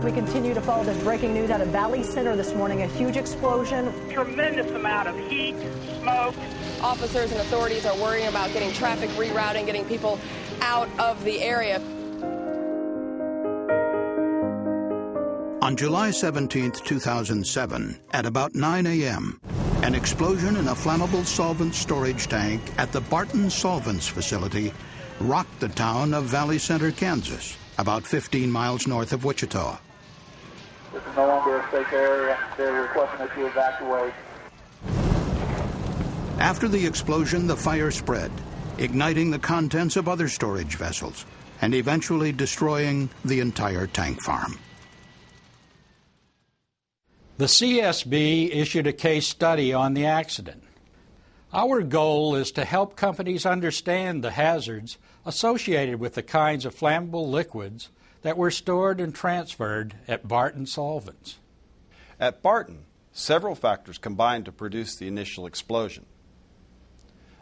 we continue to follow this breaking news out of Valley Center this morning. A huge explosion. Tremendous amount of heat, smoke. Officers and authorities are worrying about getting traffic rerouting, getting people out of the area. On July 17, 2007, at about 9 a.m., an explosion in a flammable solvent storage tank at the Barton Solvents facility rocked the town of Valley Center, Kansas, about 15 miles north of Wichita. This is no longer a safe area. They're requesting that you evacuate. After the explosion, the fire spread, igniting the contents of other storage vessels and eventually destroying the entire tank farm. The CSB issued a case study on the accident. Our goal is to help companies understand the hazards associated with the kinds of flammable liquids that were stored and transferred at Barton Solvents. At Barton, several factors combined to produce the initial explosion.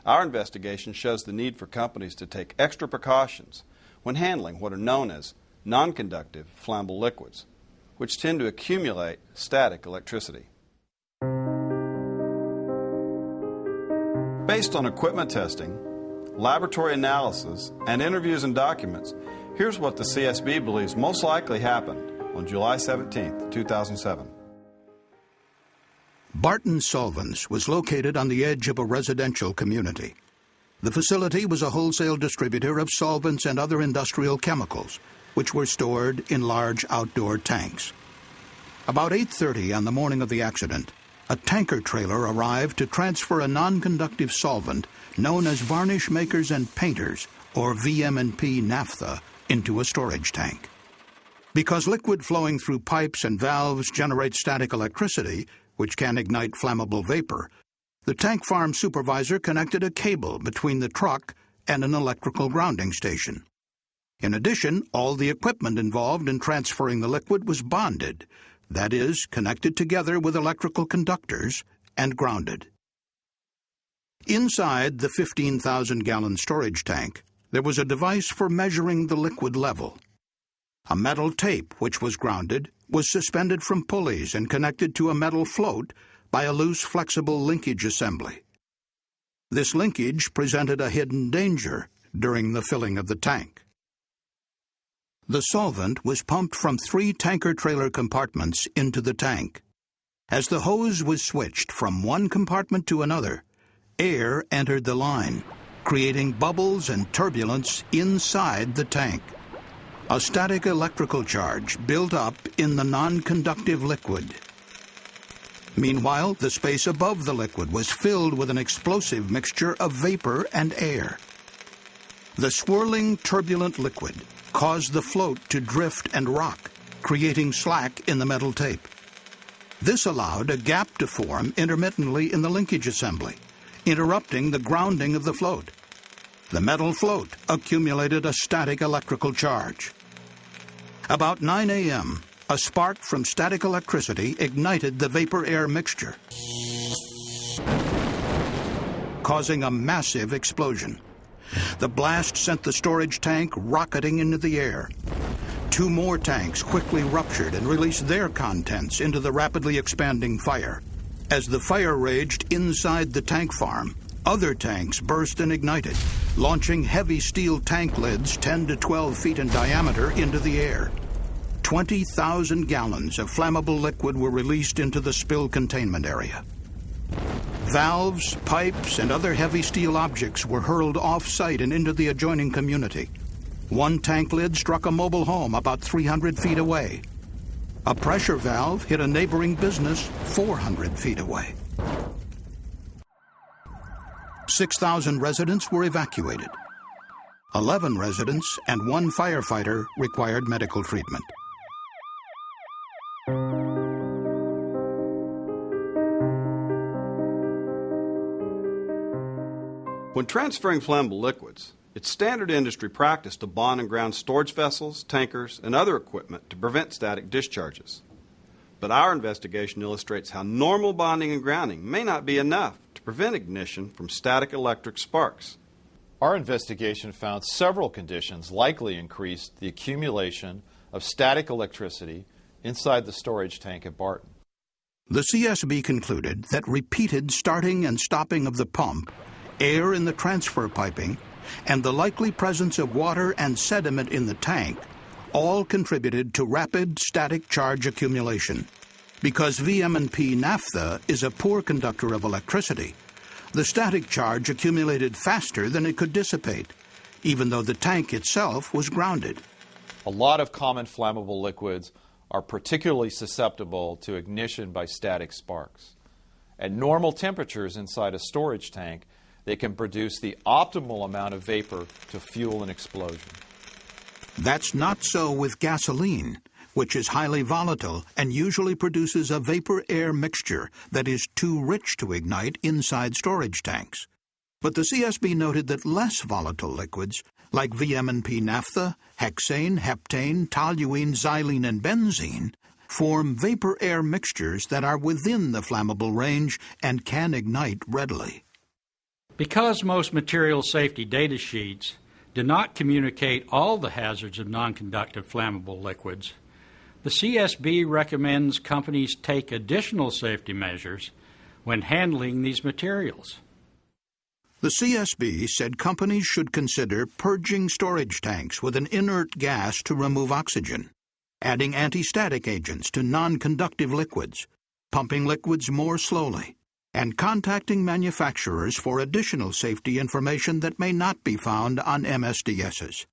Our investigation shows the need for companies to take extra precautions when handling what are known as non-conductive flammable liquids, which tend to accumulate static electricity. Based on equipment testing, laboratory analysis, and interviews and documents, here's what the CSB believes most likely happened on July 17, 2007. Barton Solvents was located on the edge of a residential community. The facility was a wholesale distributor of solvents and other industrial chemicals, which were stored in large outdoor tanks. About 8:30 on the morning of the accident, a tanker trailer arrived to transfer a non-conductive solvent known as varnish makers and painters, or VM&P naphtha, into a storage tank. Because liquid flowing through pipes and valves generates static electricity, which can ignite flammable vapor, the tank farm supervisor connected a cable between the truck and an electrical grounding station. In addition, all the equipment involved in transferring the liquid was bonded, that is, connected together with electrical conductors and grounded. Inside the 15,000-gallon storage tank, there was a device for measuring the liquid level. A metal tape, which was grounded, was suspended from pulleys and connected to a metal float by a loose, flexible linkage assembly. This linkage presented a hidden danger during the filling of the tank. The solvent was pumped from 3 tanker trailer compartments into the tank. As the hose was switched from one compartment to another, air entered the line, creating bubbles and turbulence inside the tank. A static electrical charge built up in the non-conductive liquid. Meanwhile, the space above the liquid was filled with an explosive mixture of vapor and air. The swirling, turbulent liquid caused the float to drift and rock, creating slack in the metal tape. This allowed a gap to form intermittently in the linkage assembly, interrupting the grounding of the float. The metal float accumulated a static electrical charge. About 9 a.m., a spark from static electricity ignited the vapor-air mixture, causing a massive explosion. The blast sent the storage tank rocketing into the air. 2 more tanks quickly ruptured and released their contents into the rapidly expanding fire. As the fire raged inside the tank farm, other tanks burst and ignited, launching heavy steel tank lids 10 to 12 feet in diameter into the air. 20,000 gallons of flammable liquid were released into the spill containment area. Valves, pipes, and other heavy steel objects were hurled off-site and into the adjoining community. 1 tank lid struck a mobile home about 300 feet away. A pressure valve hit a neighboring business 400 feet away. 6,000 residents were evacuated. 11 residents and 1 firefighter required medical treatment. When transferring flammable liquids, it's standard industry practice to bond and ground storage vessels, tankers, and other equipment to prevent static discharges. But our investigation illustrates how normal bonding and grounding may not be enough to prevent ignition from static electric sparks. Our investigation found several conditions likely increased the accumulation of static electricity inside the storage tank at Barton. The CSB concluded that repeated starting and stopping of the pump, air in the transfer piping, and the likely presence of water and sediment in the tank all contributed to rapid static charge accumulation. Because VM&P naphtha is a poor conductor of electricity, the static charge accumulated faster than it could dissipate, even though the tank itself was grounded. A lot of common flammable liquids are particularly susceptible to ignition by static sparks. At normal temperatures inside a storage tank, they can produce the optimal amount of vapor to fuel an explosion. That's not so with gasoline, which is highly volatile and usually produces a vapor-air mixture that is too rich to ignite inside storage tanks. But the CSB noted that less volatile liquids, like VM&P naphtha, hexane, heptane, toluene, xylene, and benzene, form vapor-air mixtures that are within the flammable range and can ignite readily. Because most material safety data sheets do not communicate all the hazards of non-conductive flammable liquids, the CSB recommends companies take additional safety measures when handling these materials. The CSB said companies should consider purging storage tanks with an inert gas to remove oxygen, adding anti-static agents to non-conductive liquids, pumping liquids more slowly, and contacting manufacturers for additional safety information that may not be found on MSDSs.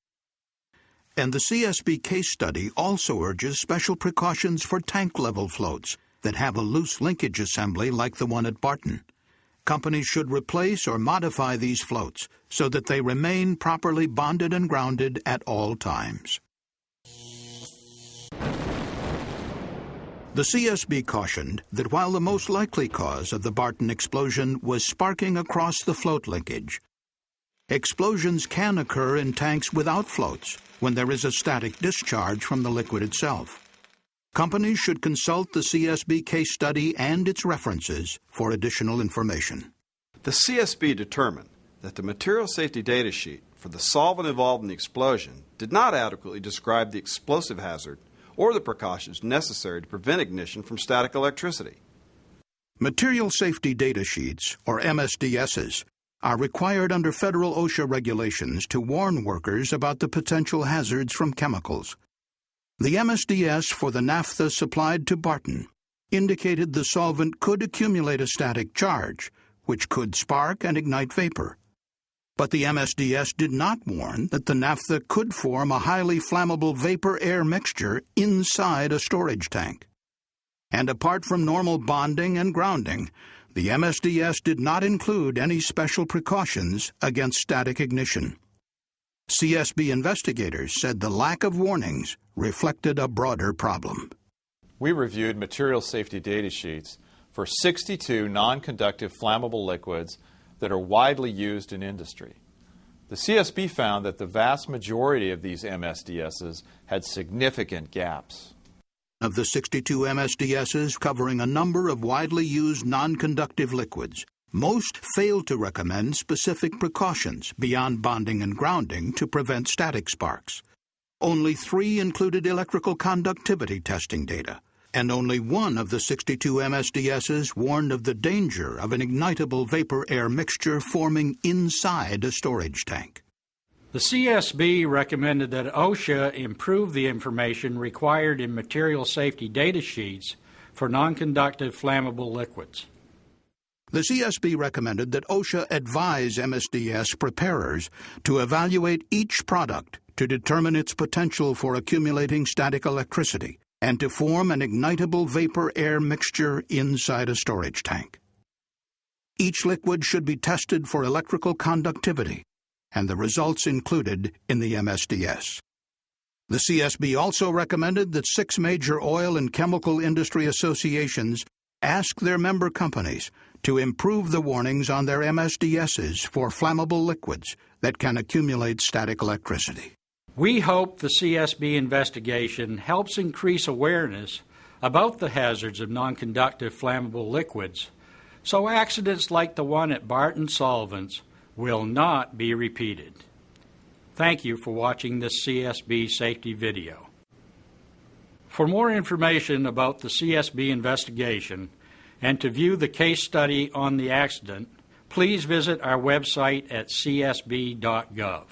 And the CSB case study also urges special precautions for tank-level floats that have a loose linkage assembly like the one at Barton. Companies should replace or modify these floats so that they remain properly bonded and grounded at all times. The CSB cautioned that while the most likely cause of the Barton explosion was sparking across the float linkage, explosions can occur in tanks without floats when there is a static discharge from the liquid itself. Companies should consult the CSB case study and its references for additional information. The CSB determined that the material safety data sheet for the solvent involved in the explosion did not adequately describe the explosive hazard or the precautions necessary to prevent ignition from static electricity. Material safety data sheets, or MSDSs, are required under federal OSHA regulations to warn workers about the potential hazards from chemicals. The MSDS for the naphtha supplied to Barton indicated the solvent could accumulate a static charge, which could spark and ignite vapor. But the MSDS did not warn that the naphtha could form a highly flammable vapor-air mixture inside a storage tank. And apart from normal bonding and grounding, the MSDS did not include any special precautions against static ignition. CSB investigators said the lack of warnings reflected a broader problem. We reviewed material safety data sheets for 62 non-conductive flammable liquids that are widely used in industry. The CSB found that the vast majority of these MSDSs had significant gaps. Of the 62 MSDSs covering a number of widely used non-conductive liquids, most failed to recommend specific precautions beyond bonding and grounding to prevent static sparks. Only 3 included electrical conductivity testing data, and only 1 of the 62 MSDSs warned of the danger of an ignitable vapor-air mixture forming inside a storage tank. The CSB recommended that OSHA improve the information required in material safety data sheets for non-conductive flammable liquids. The CSB recommended that OSHA advise MSDS preparers to evaluate each product to determine its potential for accumulating static electricity and to form an ignitable vapor-air mixture inside a storage tank. Each liquid should be tested for electrical conductivity, and the results included in the MSDS. The CSB also recommended that 6 major oil and chemical industry associations ask their member companies to improve the warnings on their MSDSs for flammable liquids that can accumulate static electricity. We hope the CSB investigation helps increase awareness about the hazards of non-conductive flammable liquids, so accidents like the one at Barton Solvents will not be repeated. Thank you for watching this CSB safety video. For more information about the CSB investigation and to view the case study on the accident, please visit our website at csb.gov.